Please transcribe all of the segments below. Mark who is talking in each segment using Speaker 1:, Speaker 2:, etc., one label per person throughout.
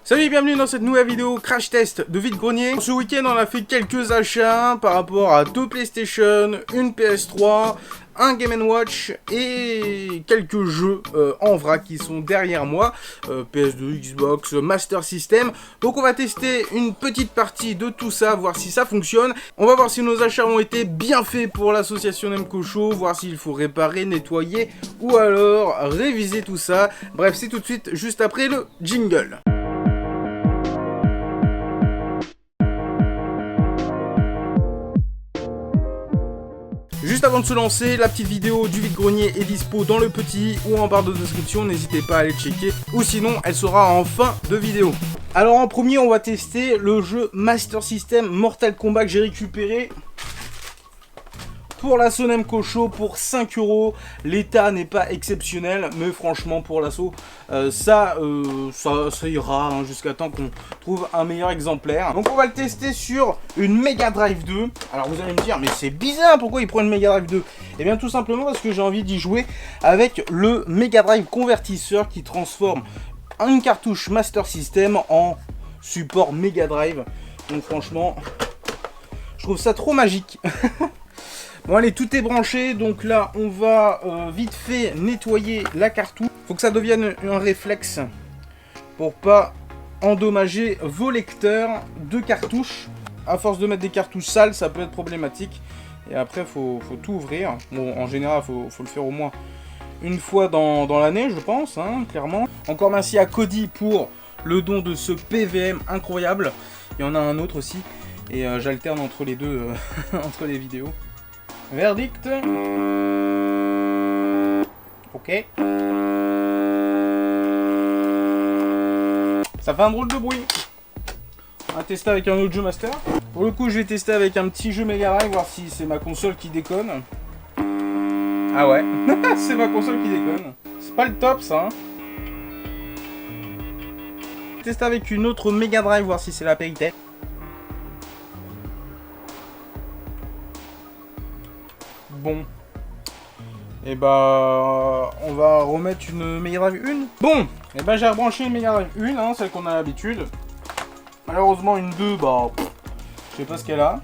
Speaker 1: Salut et bienvenue dans cette nouvelle vidéo crash test de vide-grenier. Ce week-end on a fait quelques achats par rapport à 2 PlayStation, une PS3, un Game & Watch et quelques jeux en vrac qui sont derrière moi, PS2, Xbox, Master System. Donc on va tester une petite partie de tout ça, voir si ça fonctionne. On va voir si nos achats ont été bien faits pour l'association Nemco Show, voir s'il faut réparer, nettoyer ou alors réviser tout ça. Bref, c'est tout de suite juste après le jingle. Juste avant de se lancer, la petite vidéo du vide-grenier est dispo dans le petit ou en barre de description, n'hésitez pas à aller checker, ou sinon elle sera en fin de vidéo. Alors en premier, on va tester le jeu Master System Mortal Kombat que j'ai récupéré pour l'assaut Nemco Show pour 5 €. L'état n'est pas exceptionnel, mais franchement pour l'assaut, ça ira hein, jusqu'à temps qu'on trouve un meilleur exemplaire. Donc on va le tester sur une Mega Drive 2. Alors vous allez me dire, mais c'est bizarre, pourquoi il prend une Mega Drive 2? Eh bien tout simplement parce que j'ai envie d'y jouer avec le Mega Drive convertisseur qui transforme une cartouche Master System en support Mega Drive. Donc franchement, je trouve ça trop magique. Bon allez, tout est branché, donc là on va vite fait nettoyer la cartouche. Faut que ça devienne un réflexe pour pas endommager vos lecteurs de cartouches. À force de mettre des cartouches sales, ça peut être problématique. Et après faut tout ouvrir. Bon, en général faut le faire au moins une fois dans l'année, je pense, hein, clairement. Encore merci à Cody pour le don de ce PVM incroyable. Il y en a un autre aussi. Et j'alterne entre les deux, entre les vidéos. Verdict. Ok. Ça fait un drôle de bruit. On va tester avec un autre jeu Master. Pour le coup, je vais tester avec un petit jeu Mega Drive, voir si c'est ma console qui déconne. Ah ouais, c'est ma console qui déconne. C'est pas le top ça. Hein. Tester avec une autre Mega Drive, voir si c'est la vérité. Bon, et bah on va remettre une Mega Drive 1. Bon, et bah j'ai rebranché une Mega Drive 1, hein, celle qu'on a l'habitude. Malheureusement une 2, bah je sais pas ce qu'elle a.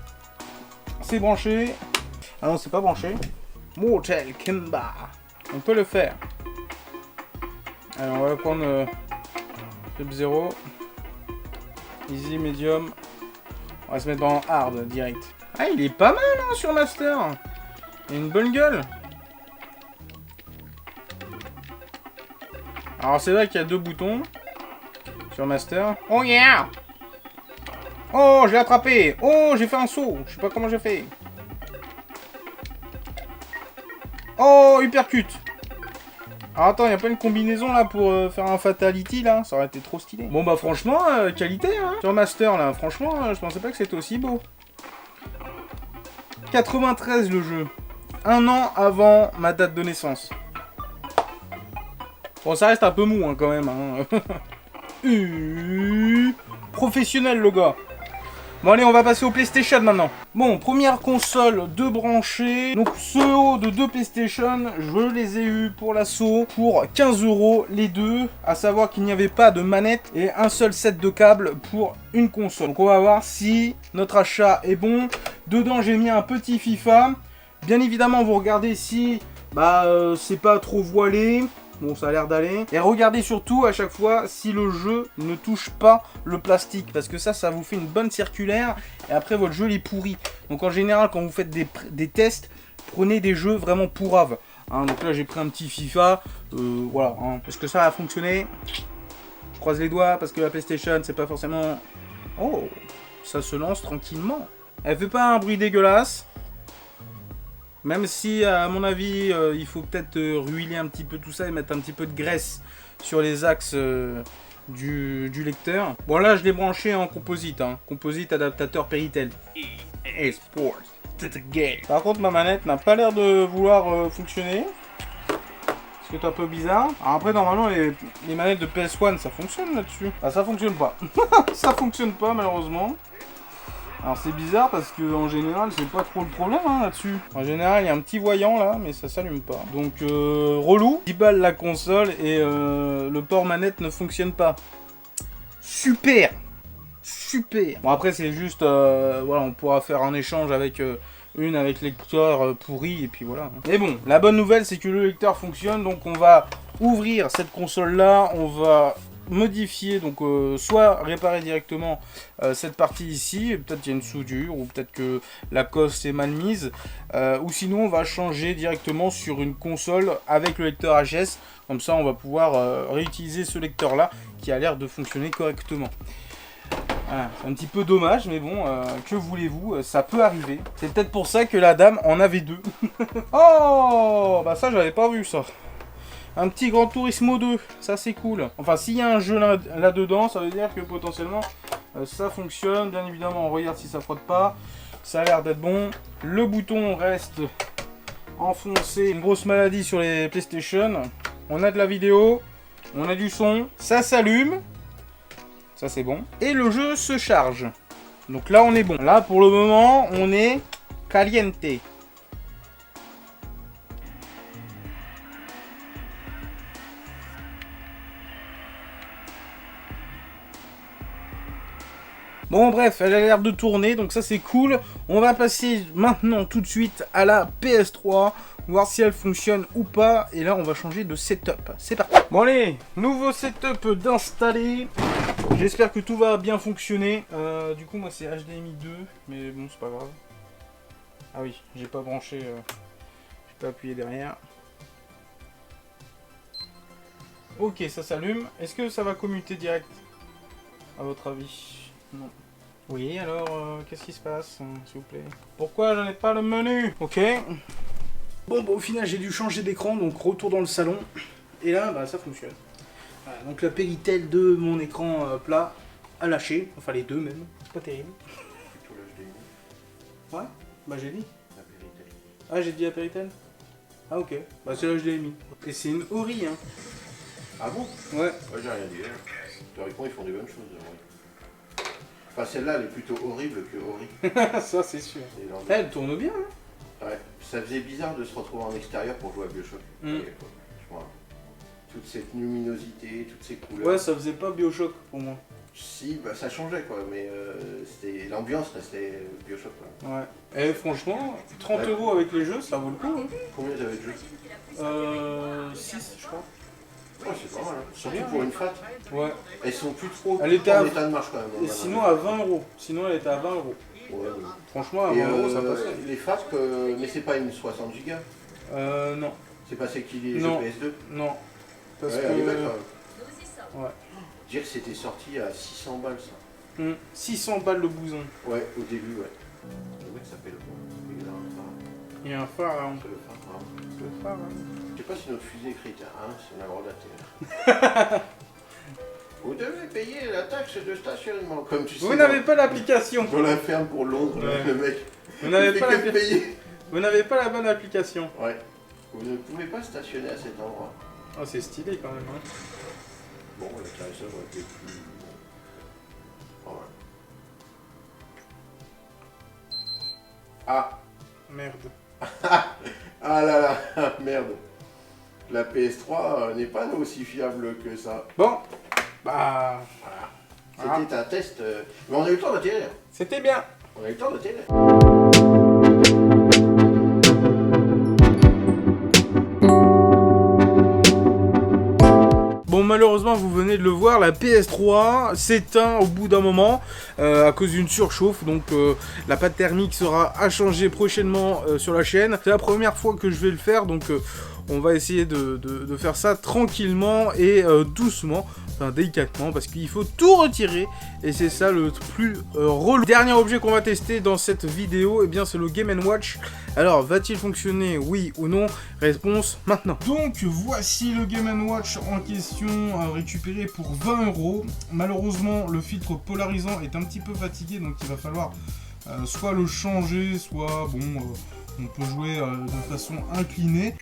Speaker 1: C'est branché. Ah non, c'est pas branché. Mortal Kombat. On peut le faire. Alors on va prendre Sub-Zero. Easy, medium. On va se mettre dans hard direct. Ah, il est pas mal hein, sur Master. Il y a une bonne gueule. Alors c'est vrai qu'il y a 2 boutons sur Master. Oh yeah! Oh, je l'ai attrapé! Oh, j'ai fait un saut! Je sais pas comment j'ai fait. Oh, uppercut! Alors attends, il n'y a pas une combinaison là pour faire un fatality là? Ça aurait été trop stylé. Bon bah franchement, qualité hein! Sur Master là, franchement, je pensais pas que c'était aussi beau. 93 le jeu. 1 an avant ma date de naissance. Bon, ça reste un peu mou hein, quand même. Hein. Professionnel le gars. Bon allez, on va passer au PlayStation maintenant. Bon, première console de brancher. Donc ce haut de 2 PlayStation, je les ai eu pour l'assaut pour 15 € les deux. À savoir qu'il n'y avait pas de manette et un seul set de câbles pour une console. Donc on va voir si notre achat est bon. Dedans j'ai mis un petit FIFA. Bien évidemment, vous regardez si c'est pas trop voilé. Bon, ça a l'air d'aller. Et regardez surtout à chaque fois si le jeu ne touche pas le plastique. Parce que ça vous fait une bonne circulaire. Et après, votre jeu il est pourri. Donc en général, quand vous faites des tests, prenez des jeux vraiment pourraves. Hein, donc là, j'ai pris un petit FIFA. Voilà. Hein. Est-ce que ça a fonctionné? Je croise les doigts parce que la PlayStation, c'est pas forcément... Oh, ça se lance tranquillement. Elle fait pas un bruit dégueulasse. Même si, à mon avis, il faut peut-être ruiler un petit peu tout ça et mettre un petit peu de graisse sur les axes du lecteur. Bon, là, je l'ai branché en composite. Hein. Composite adaptateur Péritel. EA Sports. Par contre, ma manette n'a pas l'air de vouloir fonctionner. Ce qui est un peu bizarre. Alors après, normalement, les manettes de PS1, ça fonctionne là-dessus. Ah, ça fonctionne pas. Ça fonctionne pas, malheureusement. Alors c'est bizarre parce que en général c'est pas trop le problème hein, là-dessus. En général il y a un petit voyant là mais ça s'allume pas. Donc relou, 10 balles la console et le port manette ne fonctionne pas. super. Super. Bon après c'est juste, voilà, on pourra faire un échange avec une avec lecteur pourri et puis voilà. Mais bon, la bonne nouvelle c'est que le lecteur fonctionne, donc on va ouvrir cette console là, on va modifier, donc soit réparer directement cette partie ici, peut-être qu'il y a une soudure ou peut-être que la cosse est mal mise, ou sinon on va changer directement sur une console avec le lecteur HS, comme ça on va pouvoir réutiliser ce lecteur là qui a l'air de fonctionner correctement. Voilà, c'est un petit peu dommage, mais bon, que voulez-vous, ça peut arriver. C'est peut-être pour ça que la dame en avait deux. Oh, bah ça j'avais pas vu ça. Un petit Gran Turismo 2, ça c'est cool. Enfin, s'il y a un jeu là-dedans, ça veut dire que potentiellement ça fonctionne. Bien évidemment, on regarde si ça frotte pas. Ça a l'air d'être bon. Le bouton reste enfoncé. Une grosse maladie sur les PlayStation. On a de la vidéo, on a du son, ça s'allume. Ça c'est bon. Et le jeu se charge. Donc là on est bon. Là pour le moment on est caliente. Bon bref, elle a l'air de tourner, donc ça c'est cool. On va passer maintenant tout de suite à la PS3, voir si elle fonctionne ou pas. Et là on va changer de setup. C'est parti. Bon allez, nouveau setup d'installer. J'espère que tout va bien fonctionner. Du coup moi c'est HDMI 2, mais bon c'est pas grave. Ah oui, j'ai pas branché, j'ai pas appuyé derrière. Ok, ça s'allume. Est-ce que ça va commuter direct, à votre avis? Non. Oui, alors, qu'est-ce qui se passe, s'il vous plaît? Pourquoi je n'ai pas le menu? Ok. Bon, bah, au final, j'ai dû changer d'écran, donc retour dans le salon. Et là, bah, ça fonctionne. Voilà, donc la Péritel de mon écran plat a lâché. Enfin, les deux même. C'est pas terrible. Ouais, bah j'ai dit. Ah, j'ai dit la Péritel? Ah, ok. Bah, c'est l'HDMI. Et c'est une Ori, hein.
Speaker 2: Ah bon?
Speaker 1: Ouais.
Speaker 2: Ouais, j'ai rien dit. Théoriquement, ils font des bonnes choses. Ouais. Enfin, celle-là, elle est plutôt horrible que horrible.
Speaker 1: Ça, c'est sûr. Elle tourne bien, hein.
Speaker 2: Ouais. Ça faisait bizarre de se retrouver en extérieur pour jouer à Bioshock.
Speaker 1: Mm.
Speaker 2: Voilà. Toute cette luminosité, toutes ces couleurs.
Speaker 1: Ouais, ça faisait pas Bioshock pour moi.
Speaker 2: Si, bah ça changeait quoi, mais l'ambiance restait Bioshock quoi.
Speaker 1: Ouais. Et franchement, 30 € avec les jeux, ça vaut le coup. Hein.
Speaker 2: Combien j'avais de jeux?
Speaker 1: 6, je crois.
Speaker 2: Ouais, c'est pas mal. Hein. Surtout
Speaker 1: bien,
Speaker 2: pour une fat.
Speaker 1: Ouais.
Speaker 2: Elles sont plus trop
Speaker 1: Elle était
Speaker 2: en
Speaker 1: à...
Speaker 2: état de marche quand même.
Speaker 1: Et sinon à 20 €. Sinon elle était à 20 €.
Speaker 2: Ouais, ouais.
Speaker 1: Franchement, à 20 € ça passait.
Speaker 2: Les fat, mais c'est pas une 60 Go.
Speaker 1: Non.
Speaker 2: C'est pas celle qui est jeux
Speaker 1: Non.
Speaker 2: PS2.
Speaker 1: Non. Parce
Speaker 2: ouais,
Speaker 1: que...
Speaker 2: elle est belle quand même.
Speaker 1: Ouais.
Speaker 2: Dire que c'était sorti à 600 balles ça.
Speaker 1: 600 balles le bouson.
Speaker 2: Ouais, au début, ouais. Le mec s'appelle il a un phare.
Speaker 1: Il y a un phare, hein.
Speaker 2: C'est le phare, hein.
Speaker 1: Le phare, hein.
Speaker 2: Je sais pas si notre fusée est écrite à 1, si on a le droit d'atterrir. Vous devez payer la taxe de stationnement, comme tu sais.
Speaker 1: Vous n'avez pas l'application.
Speaker 2: Dans la ferme pour Londres,
Speaker 1: Ouais.
Speaker 2: le mec.
Speaker 1: Vous n'avez pas
Speaker 2: que payer.
Speaker 1: Vous n'avez pas la bonne application.
Speaker 2: Ouais. Vous ne pouvez pas stationner à cet endroit.
Speaker 1: Ah, c'est stylé quand même, hein.
Speaker 2: Bon, l'atterrissage aurait été plus... Bon, ouais. Ah.
Speaker 1: Merde.
Speaker 2: Ah là là, merde. La PS3 n'est pas aussi fiable que ça.
Speaker 1: Bon. Bah... Voilà.
Speaker 2: C'était un test, mais on a eu le temps d'atterrir.
Speaker 1: C'était bien.
Speaker 2: On a eu le temps d'atterrir.
Speaker 1: Bon, malheureusement, vous venez de le voir, la PS3 s'éteint au bout d'un moment à cause d'une surchauffe. Donc, la pâte thermique sera à changer prochainement sur la chaîne. C'est la première fois que je vais le faire, donc on va essayer de faire ça tranquillement et doucement. Enfin, délicatement, parce qu'il faut tout retirer et c'est ça le plus relou. Dernier objet qu'on va tester dans cette vidéo, et bien c'est le Game & Watch. Alors, va-t-il fonctionner, oui ou non? Réponse maintenant. Donc, voici le Game & Watch en question, récupéré pour 20 €. Malheureusement, le filtre polarisant est un petit peu fatigué, donc il va falloir soit le changer, soit, bon, on peut jouer de façon inclinée.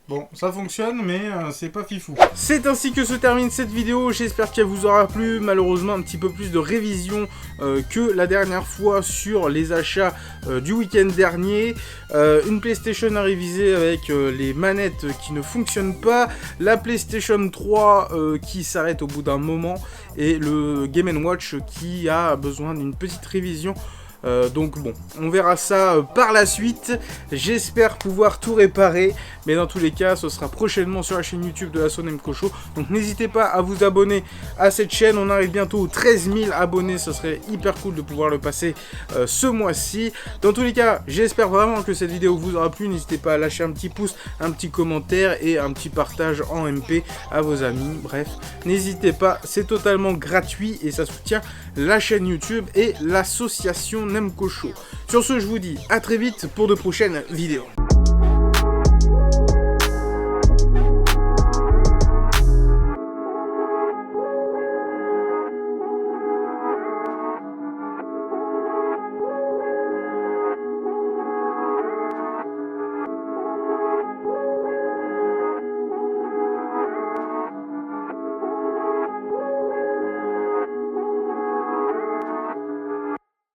Speaker 1: Bon, ça fonctionne, mais c'est pas fifou. C'est ainsi que se termine cette vidéo. J'espère qu'elle vous aura plu. Malheureusement, un petit peu plus de révision que la dernière fois sur les achats du week-end dernier. Une PlayStation à réviser avec les manettes qui ne fonctionnent pas. La PlayStation 3 qui s'arrête au bout d'un moment. Et le Game & Watch qui a besoin d'une petite révision. Donc bon, on verra ça par la suite. J'espère pouvoir tout réparer, mais dans tous les cas, ce sera prochainement sur la chaîne YouTube de Asso Nemco Show. Donc n'hésitez pas à vous abonner à cette chaîne. On arrive bientôt aux 13 000 abonnés. Ce serait hyper cool de pouvoir le passer ce mois-ci. Dans tous les cas, j'espère vraiment que cette vidéo vous aura plu. N'hésitez pas à lâcher un petit pouce, un petit commentaire et un petit partage en MP à vos amis. Bref, n'hésitez pas, c'est totalement gratuit et ça soutient la chaîne YouTube et l'association Nemco Show. Sur ce, je vous dis à très vite pour de prochaines vidéos.